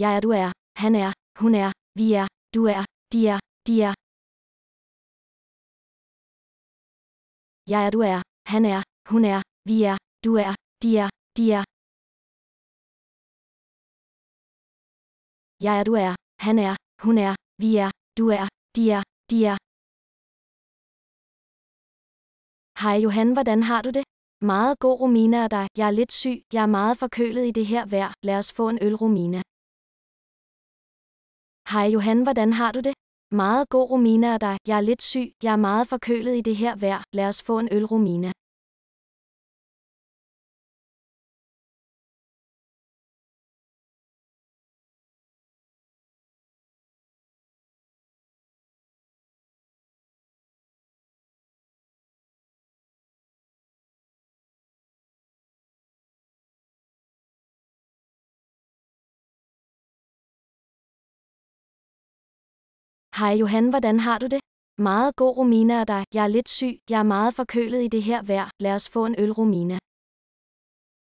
Jeg er, du er, han er, hun er, vi er, du er, de er, de er. Jeg er, du er, han er, hun er, vi er, du er, de er, de er. Jeg er, du er, han er, hun er, vi er, du er, de er, de er. Hej Johan, hvordan har du det? Meget god, Romina, og dig. Jeg er lidt syg, jeg er meget forkølet i det her vejr. Lad os få en øl, Romina. Hej Johan, hvordan har du det? Meget god, Romina, og dig. Jeg er lidt syg, jeg er meget forkølet i det her vejr. Lad os få en øl, Romina. Hej Johan, hvordan har du det? Meget god, Romina, og dig. Jeg er lidt syg, jeg er meget forkølet i det her vejr. Lad os få en øl, Romina.